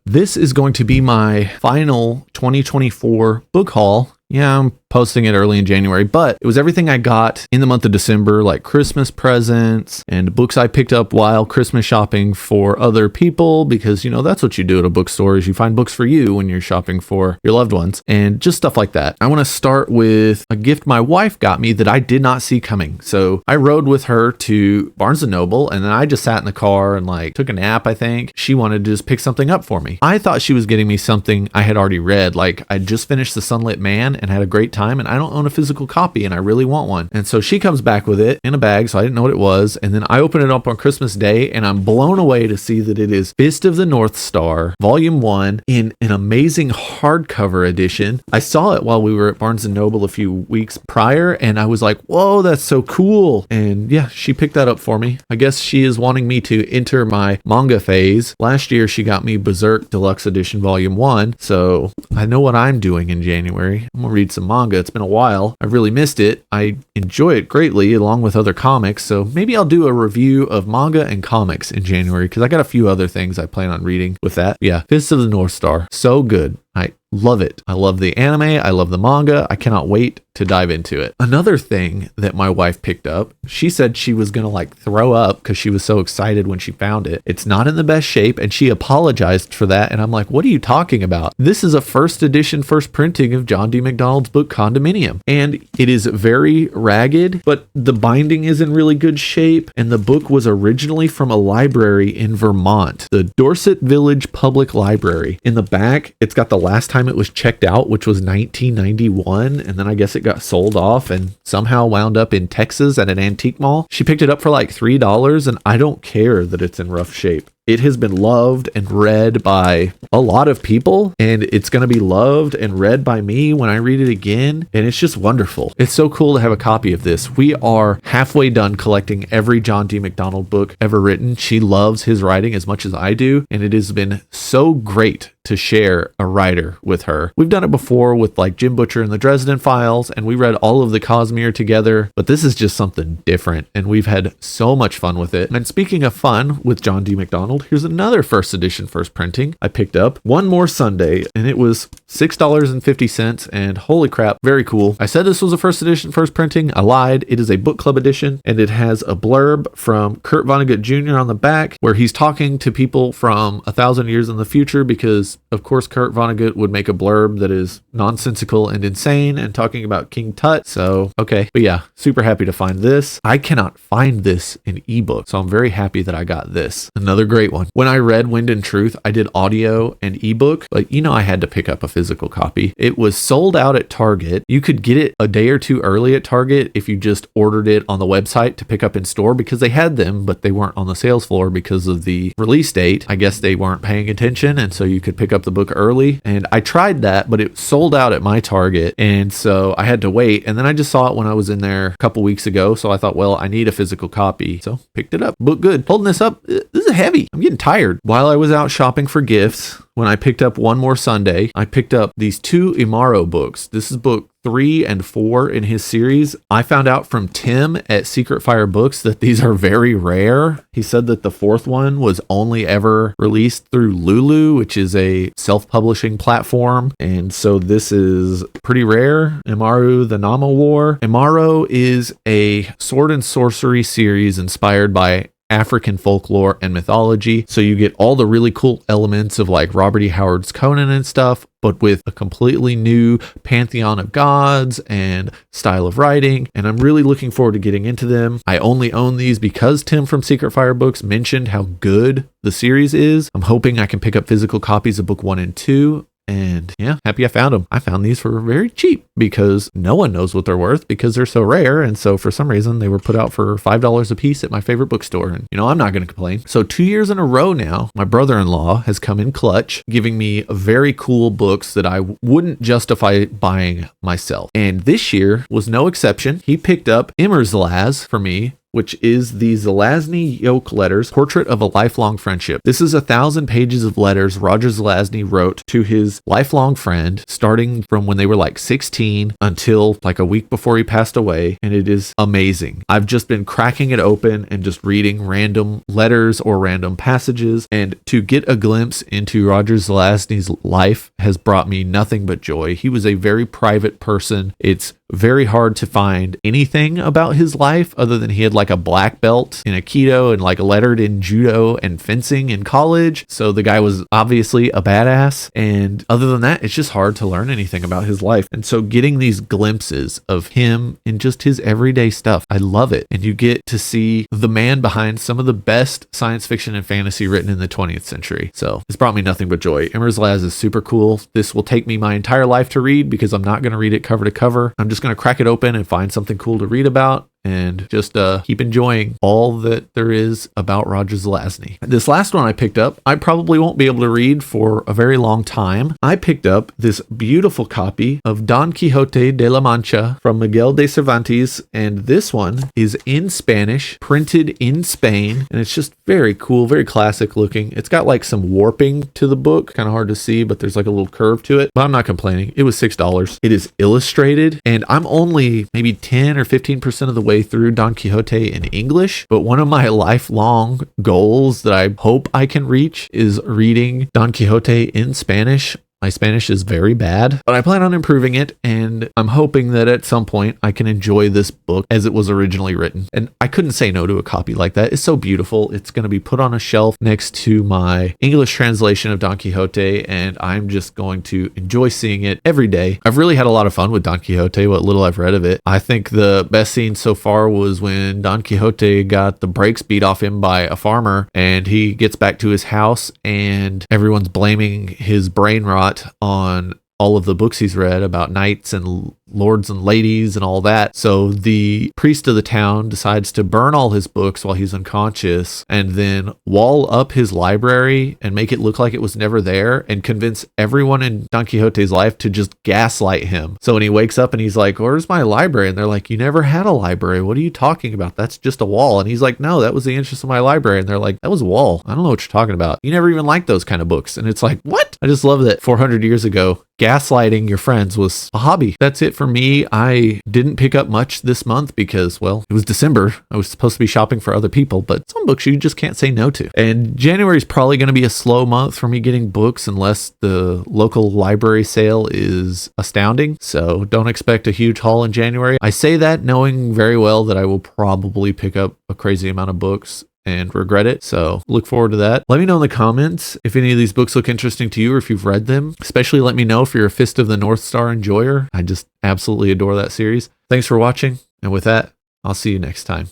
This is going to be my final 2024 book haul. Yeah, I'm posting it early in January, but it was everything I got in the month of December, like Christmas presents and books I picked up while Christmas shopping for other people, because, that's what you do at a bookstore is you find books for you when you're shopping for your loved ones and just stuff like that. I want to start with a gift my wife got me that I did not see coming. So I rode with her to Barnes & Noble, and then I just sat in the car and took a nap, I think. She wanted to just pick something up for me. I thought she was getting me something I had already read. I just finished The Sunlit Man and had a great time, and I don't own a physical copy and I really want one. And so she comes back with it in a bag, so I didn't know what it was. And then I open it up on Christmas Day and I'm blown away to see that it is Fist of the North Star, Volume 1 in an amazing hardcover edition. I saw it while we were at Barnes & Noble a few weeks prior and I was like, whoa, that's so cool. And yeah, she picked that up for me. I guess she is wanting me to enter my manga phase. Last year she got me Berserk Deluxe Edition Volume 1, so I know what I'm doing in January. I'm gonna read some manga. It's been a while. I've really missed it. I enjoy it greatly along with other comics, so maybe I'll do a review of manga and comics in January because I got a few other things I plan on reading with that. Yeah, Fist of the North Star. So good. I love it. I love the anime. I love the manga. I cannot wait to dive into it. Another thing that my wife picked up, she said she was going to throw up because she was so excited when she found it. It's not in the best shape and she apologized for that. And I'm like, what are you talking about? This is a first edition, first printing of John D. MacDonald's book Condominium. And it is very ragged, but the binding is in really good shape. And the book was originally from a library in Vermont, the Dorset Village Public Library. In the back, it's got the last time it was checked out, which was 1991, and then I guess it got sold off and somehow wound up in Texas at an antique mall. She picked it up for $3, and I don't care that it's in rough shape. It has been loved and read by a lot of people, and it's going to be loved and read by me when I read it again, and it's just wonderful. It's so cool to have a copy of this. We are halfway done collecting every John D. MacDonald book ever written. She loves his writing as much as I do, and it has been so great to share a writer with her. We've done it before with Jim Butcher and the Dresden Files, and we read all of the Cosmere together, but this is just something different, and we've had so much fun with it. And speaking of fun with John D. MacDonald, here's another first edition, first printing I picked up. One More Sunday, and it was $6.50, and holy crap, very cool. I said this was a first edition, first printing. I lied. It is a book club edition, and it has a blurb from Kurt Vonnegut Jr. on the back, where he's talking to people from 1,000 years in the future, because of course Kurt Vonnegut would make a blurb that is nonsensical and insane and talking about King Tut. So, okay. But yeah, super happy to find this. I cannot find this in ebook, so I'm very happy that I got this. Another great one. When I read Wind and Truth, I did audio and ebook, but I had to pick up a physical copy. It was sold out at Target. You could get it a day or two early at Target if you just ordered it on the website to pick up in store, because they had them, but they weren't on the sales floor because of the release date. I guess they weren't paying attention, and so you could pick up the book early. And I tried that, but it sold out at my Target, and so I had to wait. And then I just saw it when I was in there a couple weeks ago, so I thought, well, I need a physical copy, so picked it up. Book good. Holding this up, this is heavy. I'm getting tired. While I was out shopping for gifts, when I picked up One More Sunday, I picked up these two Imaro books. This is book 3 and 4 in his series. I found out from Tim at Secret Fire Books that these are very rare. He said that the fourth one was only ever released through Lulu, which is a self-publishing platform. And so this is pretty rare. Imaro, the Nama War. Imaro is a sword and sorcery series inspired by African folklore and mythology. So you get all the really cool elements of Robert E. Howard's Conan and stuff, but with a completely new pantheon of gods and style of writing. And I'm really looking forward to getting into them. I only own these because Tim from Secret Fire Books mentioned how good the series is. I'm hoping I can pick up physical copies of book 1 and 2. And yeah, happy I found them. I found these for very cheap because no one knows what they're worth because they're so rare. And so for some reason they were put out for $5 a piece at my favorite bookstore. And I'm not going to complain. So 2 years in a row now, my brother-in-law has come in clutch, giving me very cool books that I wouldn't justify buying myself. And this year was no exception. He picked up Immerslaz for me, which is the Zelazny Yoke Letters, Portrait of a Lifelong Friendship. This is 1,000 pages of letters Roger Zelazny wrote to his lifelong friend, starting from when they were like 16 until like a week before he passed away. And it is amazing. I've just been cracking it open and just reading random letters or random passages. And to get a glimpse into Roger Zelazny's life has brought me nothing but joy. He was a very private person. It's very hard to find anything about his life other than he had like a black belt in Aikido and like lettered in judo and fencing in college. So the guy was obviously a badass. And other than that, it's just hard to learn anything about his life. And so getting these glimpses of him in just his everyday stuff, I love it. And you get to see the man behind some of the best science fiction and fantasy written in the 20th century. So it's brought me nothing but joy. Imaro Zelaz is super cool. This will take me my entire life to read because I'm not going to read it cover to cover. I'm just going to crack it open and find something cool to read about and just keep enjoying all that there is about Roger Zelazny. This last one I picked up, I probably won't be able to read for a very long time. I picked up this beautiful copy of Don Quixote de la Mancha from Miguel de Cervantes, and this one is in Spanish, printed in Spain, and it's just very cool, very classic looking. It's got like some warping to the book, kind of hard to see, but there's like a little curve to it, but I'm not complaining. It was $6. It is illustrated, and I'm only maybe 10 or 15% of the way through Don Quixote in English, but one of my lifelong goals that I hope I can reach is reading Don Quixote in Spanish. My Spanish is very bad, but I plan on improving it, and I'm hoping that at some point I can enjoy this book as it was originally written. And I couldn't say no to a copy like that. It's so beautiful. It's going to be put on a shelf next to my English translation of Don Quixote, and I'm just going to enjoy seeing it every day. I've really had a lot of fun with Don Quixote, what little I've read of it. I think the best scene so far was when Don Quixote got the brakes beat off him by a farmer, and he gets back to his house, and everyone's blaming his brain rot on all of the books he's read about knights and lords and ladies and all that. So the priest of the town decides to burn all his books while he's unconscious and then wall up his library and make it look like it was never there and convince everyone in Don Quixote's life to just gaslight him. So when he wakes up and he's like, "Where's my library?" And they're like, "You never had a library. What are you talking about? That's just a wall." And he's like, "No, that was the interest of my library." And they're like, "That was a wall. I don't know what you're talking about. You never even liked those kind of books." And it's like, what? I just love that 400 years ago, gaslighting your friends was a hobby. That's it for me. I didn't pick up much this month because, well, it was December. I was supposed to be shopping for other people, but some books you just can't say no to. And January is probably going to be a slow month for me getting books unless the local library sale is astounding. So don't expect a huge haul in January. I say that knowing very well that I will probably pick up a crazy amount of books and regret it. So look forward to that. Let me know in the comments if any of these books look interesting to you or if you've read them. Especially let me know if you're a Fist of the North Star enjoyer. I just absolutely adore that series. Thanks for watching. And with that, I'll see you next time.